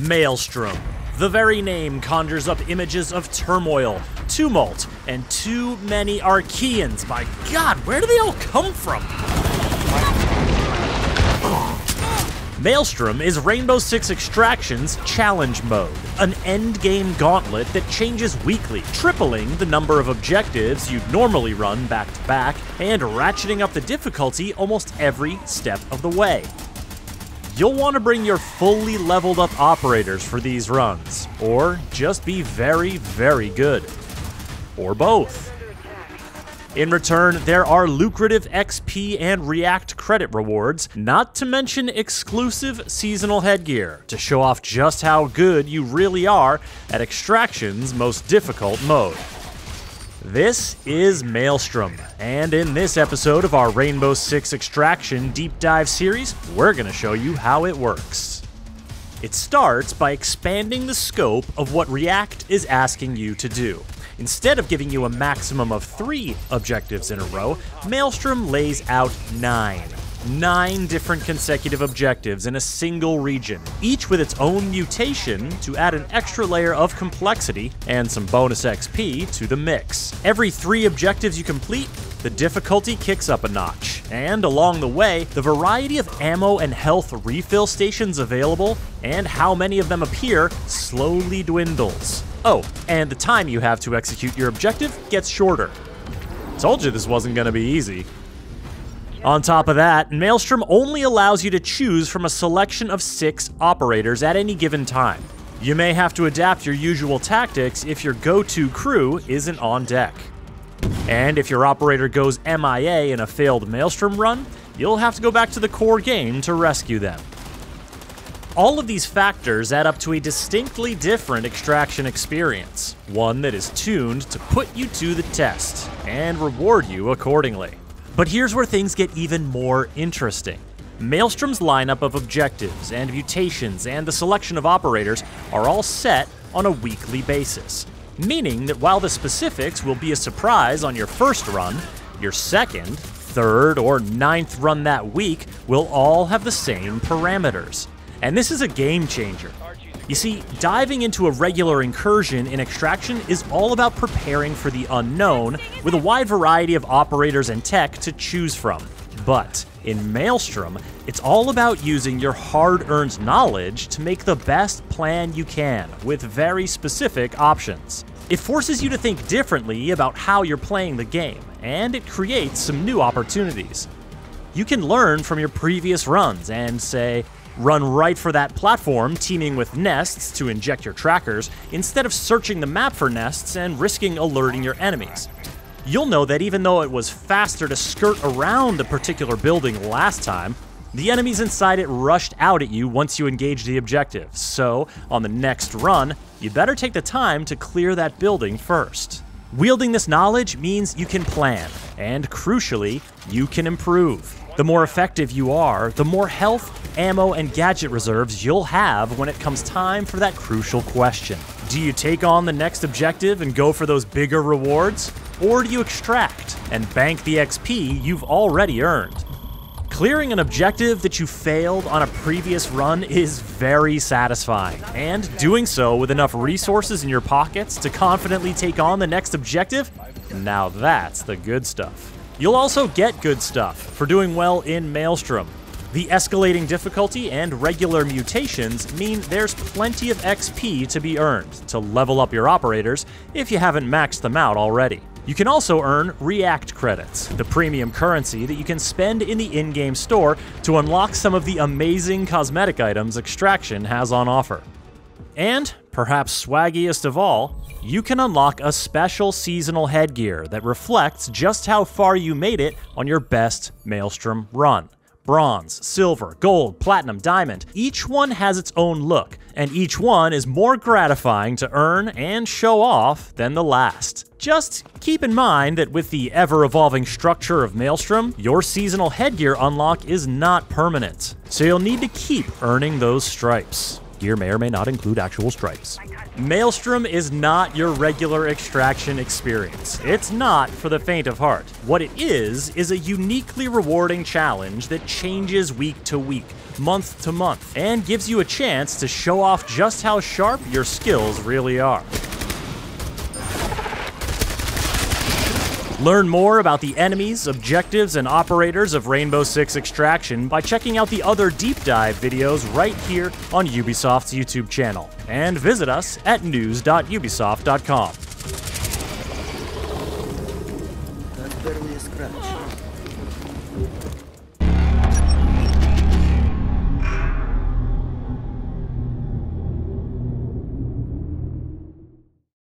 Maelstrom. The very name conjures up images of turmoil, tumult, and too many Archaeans. By God, where do they all come from? Maelstrom is Rainbow Six Extraction's challenge mode, an endgame gauntlet that changes weekly, tripling the number of objectives you'd normally run back-to-back, and ratcheting up the difficulty almost every step of the way. You'll want to bring your fully leveled up operators for these runs, or just be very, very good. Or both. In return, there are lucrative XP and React credit rewards, not to mention exclusive seasonal headgear to show off just how good you really are at Extraction's most difficult mode. This is Maelstrom, and in this episode of our Rainbow Six Extraction Deep Dive series, we're going to show you how it works. It starts by expanding the scope of what React is asking you to do. Instead of giving you a maximum of 3 objectives in a row, Maelstrom lays out 9. 9 different consecutive objectives in a single region, each with its own mutation to add an extra layer of complexity and some bonus XP to the mix. Every 3 objectives you complete, the difficulty kicks up a notch, and along the way, the variety of ammo and health refill stations available, and how many of them appear, slowly dwindles. Oh, and the time you have to execute your objective gets shorter. Told you this wasn't gonna be easy. On top of that, Maelstrom only allows you to choose from a selection of 6 operators at any given time. You may have to adapt your usual tactics if your go-to crew isn't on deck. And if your operator goes MIA in a failed Maelstrom run, you'll have to go back to the core game to rescue them. All of these factors add up to a distinctly different extraction experience, one that is tuned to put you to the test and reward you accordingly. But here's where things get even more interesting. Maelstrom's lineup of objectives and mutations and the selection of operators are all set on a weekly basis, meaning that while the specifics will be a surprise on your first run, your second, third, or 9th run that week will all have the same parameters. And this is a game changer. You see, diving into a regular incursion in Extraction is all about preparing for the unknown with a wide variety of operators and tech to choose from. But in Maelstrom, it's all about using your hard-earned knowledge to make the best plan you can with very specific options. It forces you to think differently about how you're playing the game, and it creates some new opportunities. You can learn from your previous runs and say, run right for that platform teeming with nests to inject your trackers, instead of searching the map for nests and risking alerting your enemies. You'll know that even though it was faster to skirt around a particular building last time, the enemies inside it rushed out at you once you engaged the objective, so on the next run, you better take the time to clear that building first. Wielding this knowledge means you can plan, and crucially, you can improve. The more effective you are, the more health, ammo, and gadget reserves you'll have when it comes time for that crucial question. Do you take on the next objective and go for those bigger rewards? Or do you extract and bank the XP you've already earned? Clearing an objective that you failed on a previous run is very satisfying, and doing so with enough resources in your pockets to confidently take on the next objective, now that's the good stuff. You'll also get good stuff for doing well in Maelstrom. The escalating difficulty and regular mutations mean there's plenty of XP to be earned to level up your operators if you haven't maxed them out already. You can also earn React credits, the premium currency that you can spend in the in-game store to unlock some of the amazing cosmetic items Extraction has on offer. And, perhaps swaggiest of all, you can unlock a special seasonal headgear that reflects just how far you made it on your best Maelstrom run. Bronze, silver, gold, platinum, diamond, each one has its own look, and each one is more gratifying to earn and show off than the last. Just keep in mind that with the ever-evolving structure of Maelstrom, your seasonal headgear unlock is not permanent, so you'll need to keep earning those stripes. gear may or may not include actual stripes. Maelstrom is not your regular extraction experience. It's not for the faint of heart. What it is a uniquely rewarding challenge that changes week to week, month to month, and gives you a chance to show off just how sharp your skills really are. Learn more about the enemies, objectives, and operators of Rainbow Six Extraction by checking out the other deep dive videos right here on Ubisoft's YouTube channel. And visit us at news.ubisoft.com. That's barely a scratch.